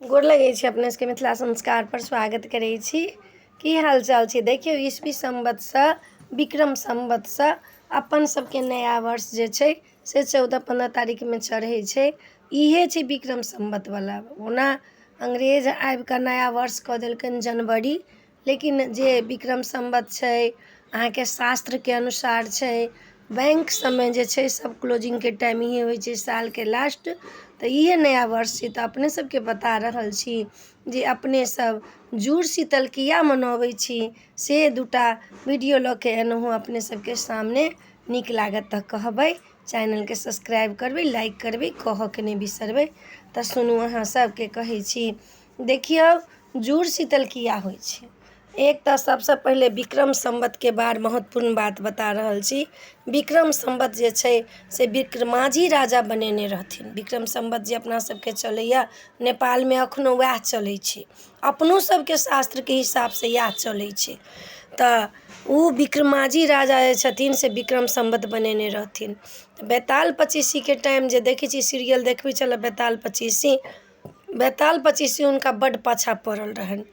गोर लगै छी अपने सबके मिथिला संस्कार पर स्वागत करै छी। की हाल चाल छै? देखियौ, ईस्वी संवतसँ विक्रम संवतसँ अपन सबके नया वर्ष जे छै से 14-15 तारीखमे चढ़ै छै। इहे छै विक्रम संवतवला। ओना अंग्रेज आबिकऽ नया वर्ष कऽ देलकनि जनवरी, लेकिन जे विक्रम संवत छै अहाँके शास्त्रके अनुसार छै। बैंक सबमे जे छै सब क्लोजिंगके टाइम इहे होइ छै, सालके लास्ट। तऽ इहे नया वर्ष छै। तऽ अपने सबके बता रहल छी जे अपने सब जुड़ शीतल किया मनबै छी, से दूटा वीडियो लऽ के एनहु अपने सबके सामने। नीक लागत तऽ कहबै, चैनलके सब्सक्राइब करबै, लाइक करबै, कहऽके नहि बिसरबै। तऽ सुनू, अहाँ सबके कहै छी। देखियौ, जुड़ शीतल किया होइ छै। एक तऽ सबसँ पहिले विक्रम संवतके बाद महत्वपूर्ण बात बता रहल छी। विक्रम संवत जे छै से विक्रमाजी राजा बनेने रहथिन। विक्रम संवत जे अपना सबके चलैया नेपालमे एखनो वएह चलै छै। अपनो सबके शास्त्रके हिसाबसँ इएह चलै छै। तऽ ओ विक्रमाजी राजा जे छथिन से विक्रम संवत बनेने रहथिन। बेताल पचीसीके टाइम जे देखै छी सीरियल देखबै छलै बेताल पचीसी, बेताल पचीसी हुनका बड्ड पाछाँ पड़ल रहनि।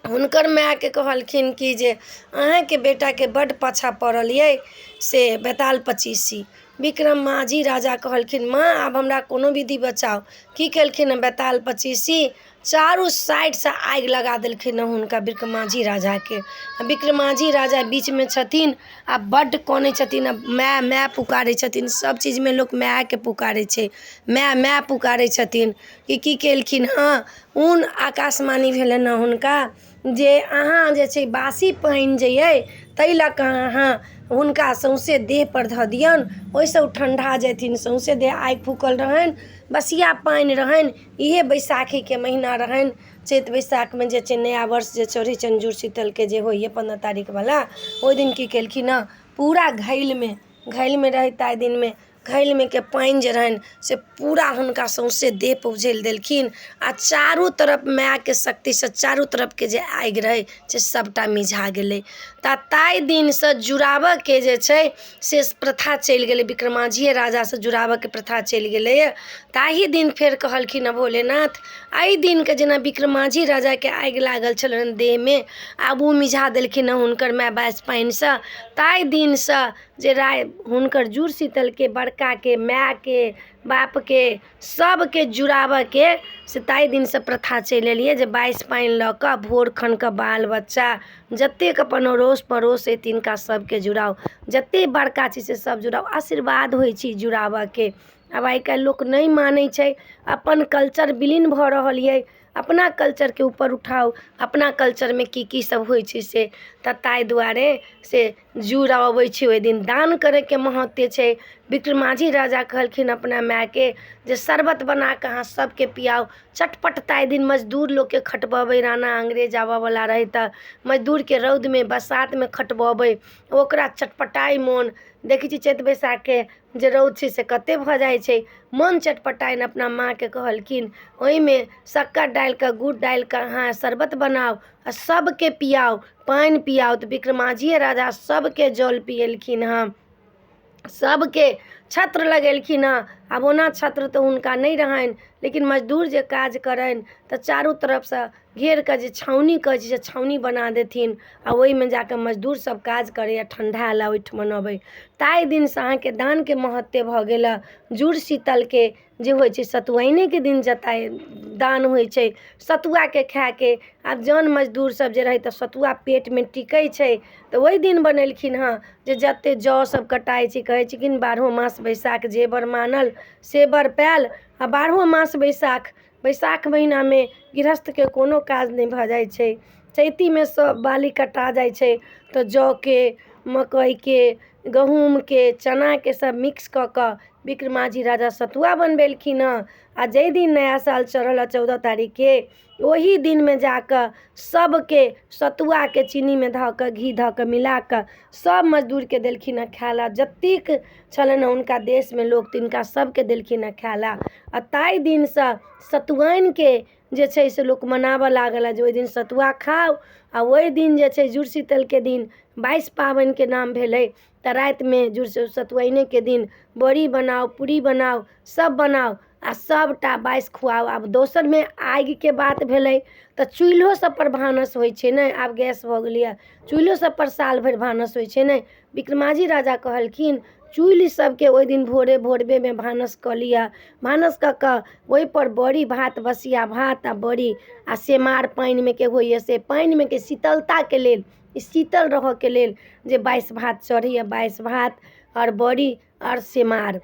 हुनकर मायके कहलखिन कि जे अहाँके बेटाके बड्ड पाछाँ पड़ल अइ से बेताल पचीसी। विक्रमाजी राजा कहलखिन, माँ आब हमरा कोनो विधि बचाउ। की केलखिन बेताल पचीसी? चारू साइडसँ आगि लगा देलखिन हुनका विक्रमाजी राजाके। विक्रमाजी राजा बीचमे छथिन आ बड्ड कनै छथिन, माय माय पुकारै छथिन। सब चीजमे लोक मायके पुकारै छै, माय माय पुकारै छथिन। की केलखिन हँ? ऊन आकाशवाणी भेलनि हँ हुनका जे अहाँ जे छै बासी पानि जे अइ ताहि लऽ कऽ अहाँ हुनका सौँसे देहपर धऽ दियौन, ओहिसँ ओ ठण्डा जेथिन। सौँसे देह आगि फूकल रहनि, बसिया पानि रहनि। इहे बैसाखीके महीना रहनि। चैत बैसाखमे जे छै नया वर्ष जे चढ़ै छनि जुड़ शीतलके जे होइए 15 तारीखवला, ओहि दिन की केलखिन हँ? पूरा घैलमे रहै ताहि दिनमे घैलमे के पानि जे रहनि से पूरा हुनका सौँसे देहपर उझैल देलखिन। आ चारू तरफ मायके शक्तिसँ चारू तरफके जे आगि रहै से सबटा मिझा गेलै। तऽ ताहि दिनसँ जुड़ाबऽके जे छै से प्रथा चलि गेलै। विक्रमाजिए राजासँ जुड़ाबऽके प्रथा चलि गेलैए। ताहि दिन फेर कहलखिन भोलेनाथ, एहि दिनके जेना विक्रमाजी राजाके आगि लागल छलनि देहमे, आब ओ मिझा देलखिन हँ हुनकर माय बाइस पानिसँ। ताहि दिनसँ जे हुनकर जुड़ शीतलके बड़काके मायके बापके सबके जुड़ाबऽके से ताहि दिनसँ प्रथा चलि एलिए जे बाइस पानि लऽ कऽ भोर खनकऽ बाल बच्चा जतेक अपन अड़ोस पड़ोस अइ तिनका सबके जुड़ाउ। जतेक बड़का छै से सब जुड़ाउ, आशीर्वाद होइ छै जुड़ाबऽके। आब आइ काल्हि लोक नहि मानै छै, अपन कल्चर विलीन भऽ रहल अइ। अपना कल्चरके ऊपर उठाउ, अपना कल्चरमे की सब होइ छै से। तऽ ताहि दुआरे से जुड़ अबै छै ओहि दिन। दान करैके महत्व छै। विक्रमाजी राजा कहलखिन अपना मायके जे शरबत बनाकऽ अहाँ सबके पियाउ। चटपट ताहि दिन मजदूर लोकके खटबबै, राणा अंग्रेज आबऽवला रहै तऽ मजदूरके रौदमे बसातमे खटबबै, ओकरा चटपटाइ मोन। देखै छी चैत बैसाखके जे रौद छै से कतेक भऽ जाइ छै, मोन चटपटाइन। अपना माँके कहलखिन ओहिमे शक्कर डालिकऽ गुड़ डालिकऽ अहाँ शरबत बनाउ आ सबके पियाउ, पानि पियाउ। तऽ विक्रमाजिए राजा सबके जल पिएलखिन हँ, सबके छत्र लगेलखिन हँ। आब ओना छत्र तऽ हुनका नहि रहनि, लेकिन मजदूर जे काज करनि तऽ चारू तरफसँ घेर कऽ जे छाउनी कहै छै से छाउनी बना देथिन आ ओहिमे जाकऽ मजदूर सब काज करैए, ठण्डाएल ओहिठाम अबै। ताहि दिनसँ अहाँके दानके महत्व भऽ गेल। जुड़ शीतलके जे होइ छै सतुआइनेके दिन जताइ दान होइ छै सतुआके खाएके। आब जन मजदूर सब जे रहै तऽ सतुआ पेटमे टिकै छै तऽ ओहि दिन बनेलखिन हँ जे जतेक जौ सब कटाइ छै, कहै छै कि 12 मास बैसाख जे बर मानल से बर पाएल। आ 12 मास बैसाख महीनामे गृहस्थके कोनो काज नहि भऽ जाइ छै। चैतीमे सब बाली कटा जाइ छै तऽ जौके, मकइके, गहूमके, चनाके सब मिक्स कऽ कऽ विक्रमाजी राजा सतुआ बनबेलखिन हँ। आ जाहि दिन नया साल चढ़ल 14 तारीखके, ओही दिनमे जाकऽ सबके सतुआके चीनीमे धऽ कऽ घी धऽ कऽ मिलाकऽ सब मजदूरके देलखिन हँ खाए लए। जतेक छलनि हँ हुनका देशमे लोक तिनका सबके देलखिन हँ खाए लए। आ ताहि दिनसँ सतुआइनके जे छै से लोक मनाबऽ लागल जे ओहि दिन सतुआ खाउ। आ ओहि दिन जे छै जुड़ शीतलके दिन 22 पाबनिके नाम भेलै। तऽ रातिमे सतुआइनेके दिन बड़ी बनाउ, पूरी बनाउ, सब बनाउ आ सबटा बाइस खुआउ। आब दोसरमे आगिके बात भेलै तऽ चूल्हो सब पर भानस होइ छै ने, आब गैस भऽ गेलैए, चूल्हो सब पर साल भरि भानस होइ छै ने। विक्रमाजी राजा कहलखिन चूल्हि सबके ओहि दिन भोरबेमे भानस कऽ लिअ। भानस कऽ कऽ ओहिपर बड़ी भात, बसिया भात आ बड़ी आ सेमार पानिमे के होइए से पानिमे के शीतलताके लेल, शीतल रहऽके लेल जे बाइस भात चढ़ैए, बाइस भात और बड़ी और सेमार,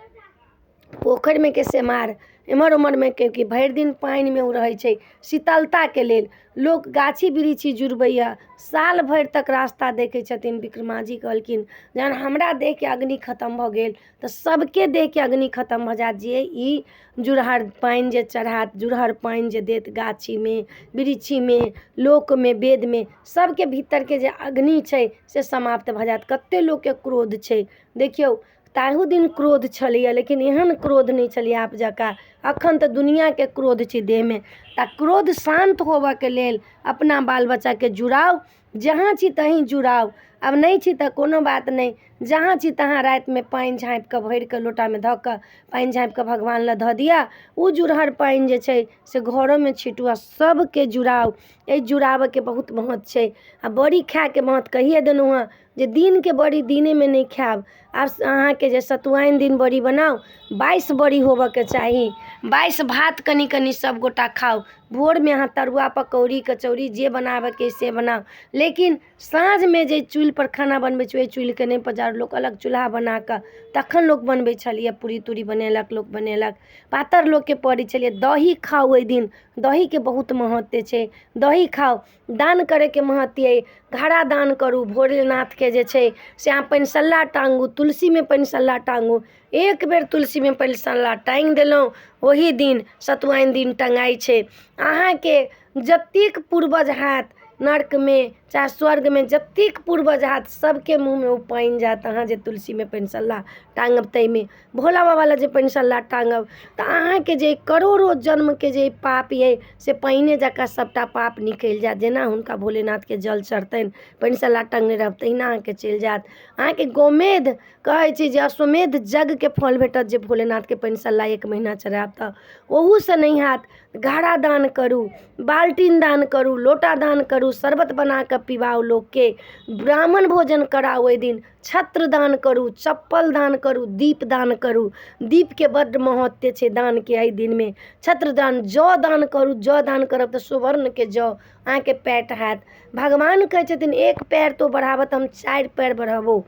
पोखरिमे के सेमार एम्हर ओम्हरमे के कि भरि दिन पानिमे ओ रहै छै शीतलताके लेल। लोक गाछी बिरिछी जुड़बैए, साल भरि तक रास्ता देखै छथिन। विक्रमाजी कहलखिन जहन हमरा देहके अग्नि खतम भऽ गेल तऽ सबके देहके अग्नि खतम भऽ जायत, जे ई जुड़हर पानि जे चढ़ात, जुड़हर पानि जे देत गाछीमे बिरिछीमे, लोकमे, वेदमे, सबके भीतरके जे अग्नि छै से समाप्त भऽ जायत। कतेक लोकके क्रोध छै देखियौ, ताहू दिन क्रोध छलैए लेकिन एहन क्रोध नहीं छलैए आप जकाँ। अखन तऽ दुनियाके क्रोध छै देहमे, तऽ क्रोध शांत होबऽके लेल अपना बाल बच्चाके जुड़ाउ, जहाँ छी तहीं जुड़ाउ। अब नहीं छी तऽ कोनो बात नहीं, जहाँ छी तहाँ रातिमे पानि झाँपि कऽ भरि कऽ लोटामे धऽ कऽ पानि झाँपि कऽ भगवान लए धऽ दिअ। ओ जुड़हर पानि जे छै से घरोमे छिटू आ सबके जुड़ाउ। एहि जुड़ाबऽके बहुत महत्व छै। आ बड़ी खायके महत्व कहिए देलहुँ हँ जे दिनके बड़ी दिनेमे नहीं खायब। आब अहाँके जे सतुआइन दिन बड़ी बनाउ, 22 बड़ी होबऽके चाही, 22 भात कनि कनि सब गोटा खाउ। भोरमे अहाँ तरुआ पकौड़ी कचौड़ी जे बनाबऽके से बनाउ, लेकिन साँझमे जे चूल्हि पर खाना बनबै छै ओहि चूल्हिके नहीं पजारू। लोक अलग चूल्हा बना कऽ तखन लोक बनबै छलिए, पूरी तूरी बनेलक, लोक बनेलक, पातर लोकके पड़ै छलिए। दही खाउ ओहि दिन, दहीके बहुत महत्व छै, दही खाउ। दान करैके महत्व अइ, घड़ा दान करू। भोलेनाथके जे छै से अहाँ पानिसल्ला टाँगू, तुलसीमे पानिसल्ला टाँगू। एक बेर तुलसीमे पानिसल्ला टाँगि देलहुँ, ओही दिन सतुआइन दिन टँगाइ छै। अहाँके जतेक पूर्वज हैत नर्कमे चाहे स्वर्गमे, जतेक पूर्वज हैत सबके मुँहमे ओ पानि जायत। अहाँ जे तुलसीमे पानिसल्ला टाँगब, ताहिमे भोला बाबा लए जे पानिसल्ला टाँगब तऽ अहाँके जे करोड़ों जन्मके जे पाप अइ से पानिए जकाँ सबटा पाप निकलि जायत। जेना हुनका भोलेनाथके जल चढ़तनि, पानिसल्ला टँगने रहब, तहिना अहाँके चलि जायत। अहाँके गोमेध कहै छै जे अश्वमेध यज्ञके फल भेटत जे भोलेनाथके पानिसल्ला 1 महीना चढ़ायब तऽ। ओहूसँ नहीं हैत, घड़ा दान करू, बाल्टीन दान करू, लोटा दान करू, शरबत बना कऽ पिबाउ लोकके, ब्राह्मण भोजन कराउ ओहि दिन, छत्र दान करू, चप्पल दान करू, दीप दान करू। दीपके बड्ड महत्व छै दानके एहि दिनमे। छत्र दान, जौ दान करू, जौ दान करब तऽ सुवर्णके जौ अहाँके पैठ हैत। भगवान कहै छथिन 1 पैर तो बढ़ाबत, हम 4 पैर बढ़ाबो।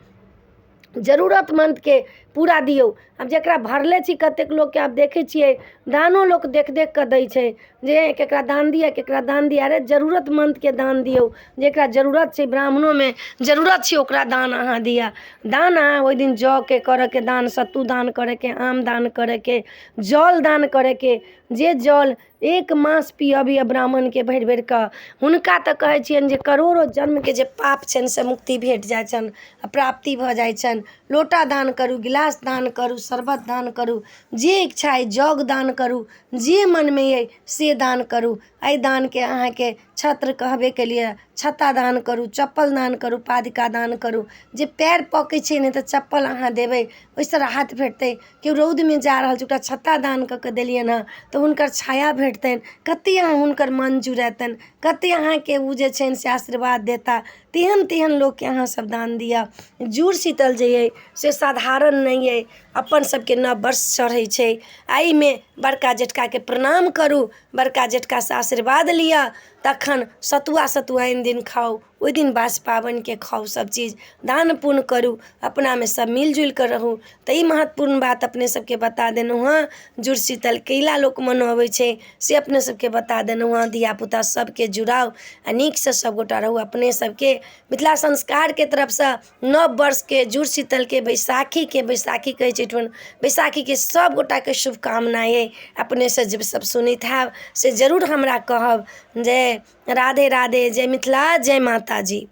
जरूरतमंदके पूरा दियौ। आब जकरा भरले छी, कतेक लोकके आब देखै छियै दानो लोक देख देख कऽ दै छै जे केकरा दान दिअ, केकरा दान दिअ। अरे जरूरतमंदके दान दियौ, जेकरा जरूरत छै, ब्राह्मणोमे जरूरत छै ओकरा दान अहाँ दिअ। दान अहाँ ओहि दिन जौके करऽके दान, सत्तू दान करैके, आम दान करैके, जल दान करैके। जे जल 1 मास पियबिए ब्राह्मणके भरि भरि कऽ, हुनका तऽ कहै छियनि जे करोड़ों जन्मके जे पाप छनि से मुक्ति भेट जाइ छनि, प्राप्ति भऽ जाइ छनि। लोटा दान करू, गिलास दान करू, शरबत दान करू, जे इच्छा अइ जग दान करू, जे मनमे अइ से दान करू। एहि दानके अहाँके छत्र कहबे केलिए, छत्ता दान करू, चप्पल दान करू, पादिका दान करू। जे पैर पकै छै नहि तऽ चप्पल अहाँ देबै, ओहिसँ राहत भेटतै। केओ रौदमे जा रहल छै, ओकरा छत्ता दान कऽ कऽ देलियनि हँ तऽ हुनकर छाया भेटतनि। कतेक अहाँ हुनकर मन जुड़ेतनि, कतेक अहाँके ओ जे छनि से आशीर्वाद देता। तेहन तेहन लोकके अहाँसब दान दिअ। जुड़ शीतल जे अइ से साधारण नहीं अइ, अपन सबके नव वर्ष चढ़ै छै। एहिमे बड़का जेठकाके प्रणाम करू, बड़का जेठकासँ आशीर्वाद लिअ, तखन सतुआइन दिन खाउ। ओहि दिन बास पाबनिके खाउ, सब चीज दान पुण्य करू, अपनामे सब मिलजुलि कऽ रहू। तऽ ई महत्वपूर्ण बात अपने सबके बता देलहुँ हँ। जुड़ शीतल कैला लोक मनबै छै से अपने सबके बता देलहुँ हँ। धियापुता सबके जुड़ाउ आ नीकसँ सबगोटा रहू। अपने सबके मिथिला संस्कारके तरफसँ नव वर्षके, जुड़ शीतलके, बैसाखी कहै छै ठुन, बैसाखीके सब गोटाके शुभकामनाएं अइ। अपनेसँ जे सब सुनैत हैब से जरूर हमरा कहब। जय राधे राधे, जय मिथिला, जय माता जी।